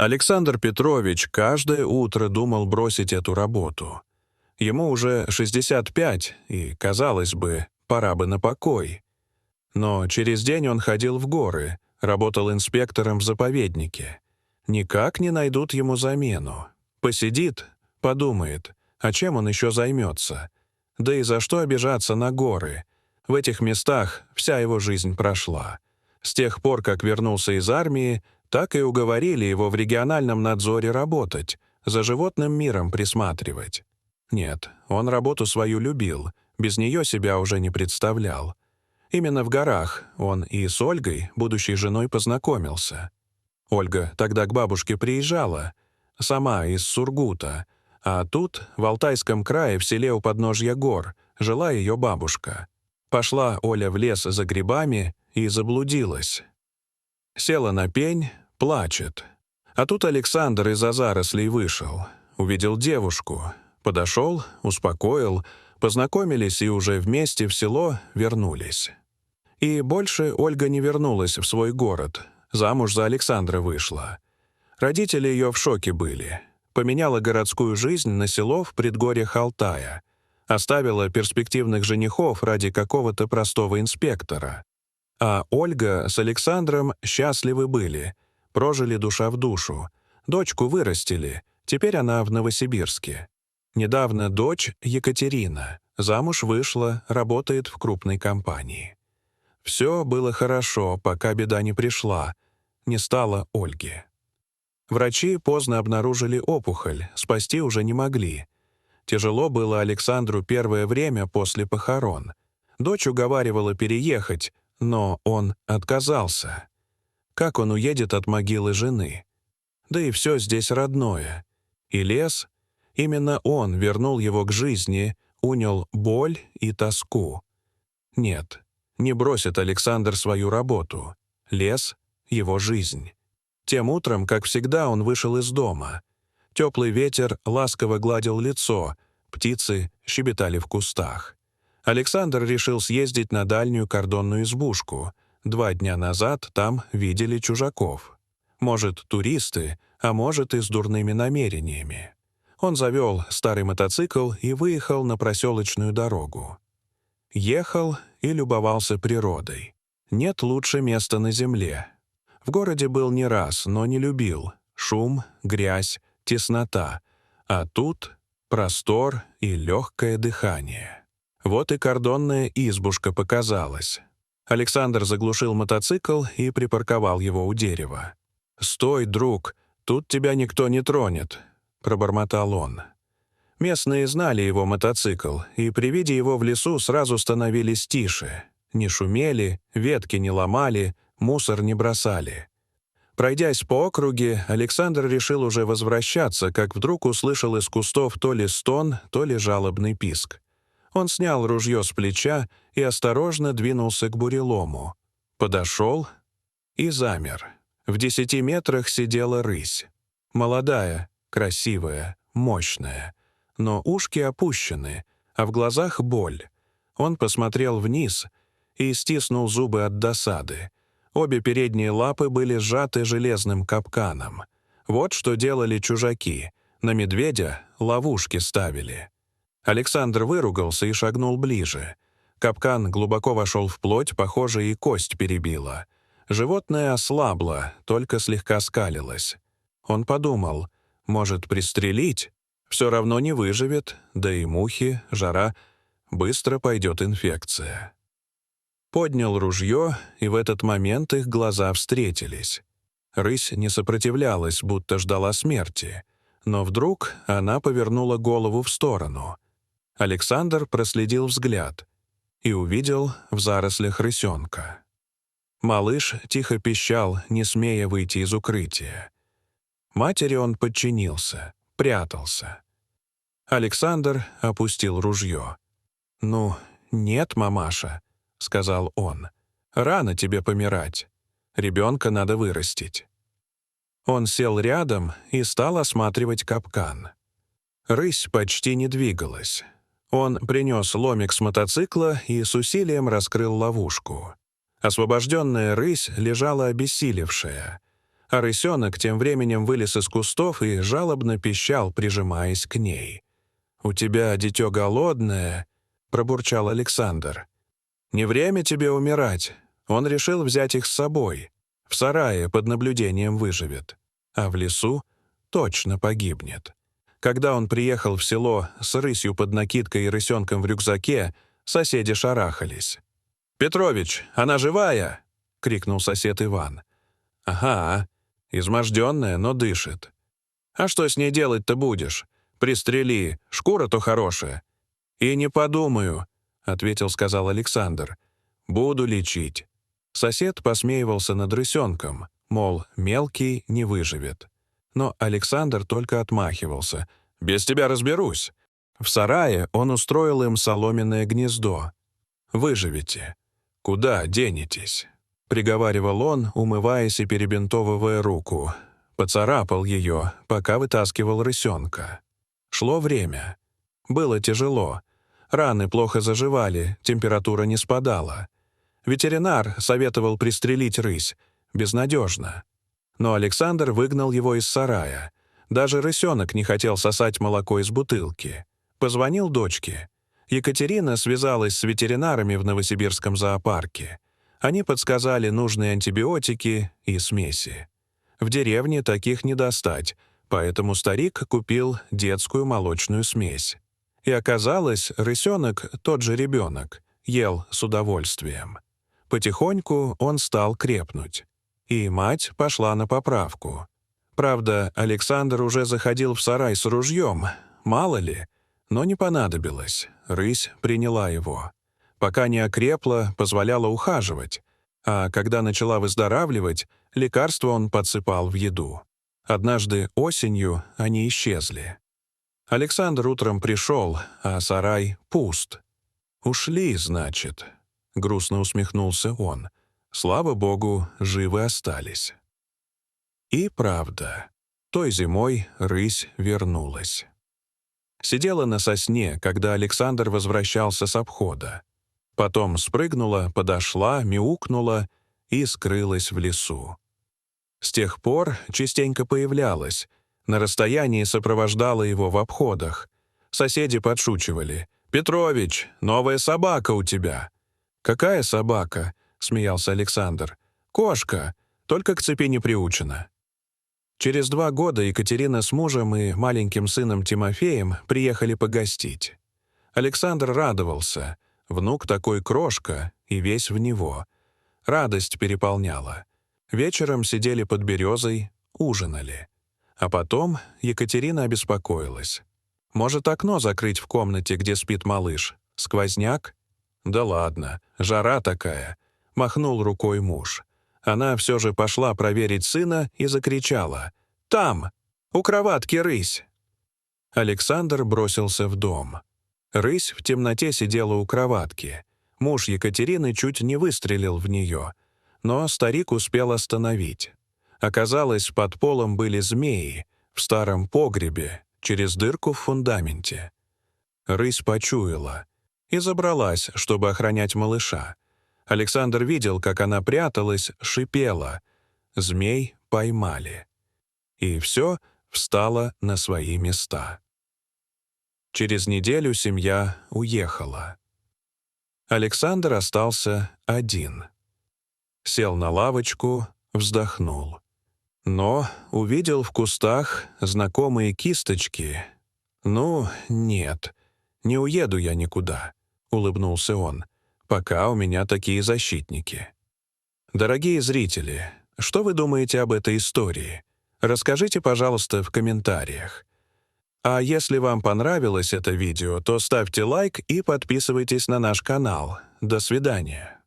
Александр Петрович каждое утро думал бросить эту работу. Ему уже 65, и, казалось бы, пора бы на покой. Но через день он ходил в горы, работал инспектором в заповеднике. Никак не найдут ему замену. Посидит, подумает, а чем он еще займется? Да и за что обижаться на горы? В этих местах вся его жизнь прошла. С тех пор, как вернулся из армии, так и уговорили его в региональном надзоре работать, за животным миром присматривать. Нет, он работу свою любил, без нее себя уже не представлял. Именно в горах он и с Ольгой, будущей женой, познакомился. Ольга тогда к бабушке приезжала, сама из Сургута, а тут, в Алтайском крае, в селе у подножья гор, жила ее бабушка. Пошла Оля в лес за грибами и заблудилась. Села на пень, плачет. А тут Александр из-за зарослей вышел, увидел девушку, подошел, успокоил, познакомились и уже вместе в село вернулись. И больше Ольга не вернулась в свой город, замуж за Александра вышла. Родители ее в шоке были. Поменяла городскую жизнь на село в предгорьях Алтая. Оставила перспективных женихов ради какого-то простого инспектора. А Ольга с Александром счастливы были, прожили душа в душу. Дочку вырастили, теперь она в Новосибирске. Недавно дочь Екатерина, замуж вышла, работает в крупной компании. Все было хорошо, пока беда не пришла, не стало Ольги. Врачи поздно обнаружили опухоль, спасти уже не могли. Тяжело было Александру первое время после похорон. Дочь уговаривала переехать, но он отказался. Как он уедет от могилы жены? Да и все здесь родное. И лес, именно он вернул его к жизни, унял боль и тоску. Нет, не бросит Александр свою работу. Лес — его жизнь. Тем утром, как всегда, он вышел из дома. Теплый ветер ласково гладил лицо, птицы щебетали в кустах. Александр решил съездить на дальнюю кордонную избушку. 2 дня назад там видели чужаков. Может, туристы, а может и с дурными намерениями. Он завел старый мотоцикл и выехал на проселочную дорогу. Ехал и любовался природой. Нет лучше места на земле. В городе был не раз, но не любил. Шум, грязь, теснота. А тут простор и легкое дыхание. Вот и кордонная избушка показалась. Александр заглушил мотоцикл и припарковал его у дерева. «Стой, друг, тут тебя никто не тронет», — пробормотал он. Местные знали его мотоцикл, и при виде его в лесу сразу становились тише. Не шумели, ветки не ломали, мусор не бросали. Пройдясь по округе, Александр решил уже возвращаться, как вдруг услышал из кустов то ли стон, то ли жалобный писк. Он снял ружье с плеча и осторожно двинулся к бурелому. Подошел и замер. В 10 метрах сидела рысь. Молодая, красивая, мощная. Но ушки опущены, а в глазах боль. Он посмотрел вниз и стиснул зубы от досады. Обе передние лапы были сжаты железным капканом. Вот что делали чужаки. На медведя ловушки ставили. Александр выругался и шагнул ближе. Капкан глубоко вошел в плоть, похоже, и кость перебила. Животное ослабло, только слегка скалилось. Он подумал, может, пристрелить? Все равно не выживет, да и мухи, жара, быстро пойдет инфекция. Поднял ружье, и в этот момент их глаза встретились. Рысь не сопротивлялась, будто ждала смерти. Но вдруг она повернула голову в сторону. Александр проследил взгляд и увидел в зарослях рысенка. Малыш тихо пищал, не смея выйти из укрытия. Матери он подчинился, прятался. Александр опустил ружье. «Ну, нет, мамаша», — сказал он. «Рано тебе помирать. Ребенка надо вырастить». Он сел рядом и стал осматривать капкан. Рысь почти не двигалась. Он принес ломик с мотоцикла и с усилием раскрыл ловушку. Освобожденная рысь лежала обессилевшая. А рысенок тем временем вылез из кустов и жалобно пищал, прижимаясь к ней. «У тебя дитё голодное», — пробурчал Александр. «Не время тебе умирать». Он решил взять их с собой. В сарае под наблюдением выживет, а в лесу точно погибнет. Когда он приехал в село с рысью под накидкой и рысенком в рюкзаке, соседи шарахались. «Петрович, она живая?» — крикнул сосед Иван. «Ага, изможденная, но дышит. А что с ней делать-то будешь? Пристрели, шкура-то хорошая». «И не подумаю», — сказал Александр. «Буду лечить». Сосед посмеивался над рысенком, мол, мелкий не выживет. Но Александр только отмахивался. «Без тебя разберусь». В сарае он устроил им соломенное гнездо. «Выживете. Куда денетесь?» — приговаривал он, умываясь и перебинтовывая руку. Поцарапал ее, пока вытаскивал рысенка. Шло время. Было тяжело. Раны плохо заживали, температура не спадала. Ветеринар советовал пристрелить рысь. Безнадежно. Но Александр выгнал его из сарая. Даже рысенок не хотел сосать молоко из бутылки. Позвонил дочке. Екатерина связалась с ветеринарами в Новосибирском зоопарке. Они подсказали нужные антибиотики и смеси. В деревне таких не достать, поэтому старик купил детскую молочную смесь. И оказалось, рысенок, тот же ребенок, ел с удовольствием. Потихоньку он стал крепнуть. И мать пошла на поправку. Правда, Александр уже заходил в сарай с ружьем, мало ли, но не понадобилось, рысь приняла его. Пока не окрепла, позволяла ухаживать, а когда начала выздоравливать, лекарства он подсыпал в еду. Однажды осенью они исчезли. Александр утром пришел, а сарай пуст. «Ушли, значит», — грустно усмехнулся он. «Слава богу, живы остались». И правда, той зимой рысь вернулась. Сидела на сосне, когда Александр возвращался с обхода. Потом спрыгнула, подошла, мяукнула и скрылась в лесу. С тех пор частенько появлялась, на расстоянии сопровождала его в обходах. Соседи подшучивали. «Петрович, новая собака у тебя». «Какая собака?» — смеялся Александр. «Кошка, только к цепи не приучена». Через 2 года Екатерина с мужем и маленьким сыном Тимофеем приехали погостить. Александр радовался. Внук такой крошка, и весь в него. Радость переполняла. Вечером сидели под березой, ужинали. А потом Екатерина обеспокоилась. «Может, окно закрыть в комнате, где спит малыш? Сквозняк?» «Да ладно, жара такая», — махнул рукой муж. Она все же пошла проверить сына и закричала. «Там! У кроватки рысь!» Александр бросился в дом. Рысь в темноте сидела у кроватки. Муж Екатерины чуть не выстрелил в нее, но старик успел остановить. Оказалось, под полом были змеи, в старом погребе, через дырку в фундаменте. Рысь почуяла и забралась, чтобы охранять малыша. Александр видел, как она пряталась, шипела. Змей поймали. И все встало на свои места. Через неделю семья уехала. Александр остался один. Сел на лавочку, вздохнул. Но увидел в кустах знакомые кисточки. «Ну, нет, не уеду я никуда», — улыбнулся он. «Пока у меня такие защитники». Дорогие зрители, что вы думаете об этой истории? Расскажите, пожалуйста, в комментариях. А если вам понравилось это видео, то ставьте лайк и подписывайтесь на наш канал. До свидания.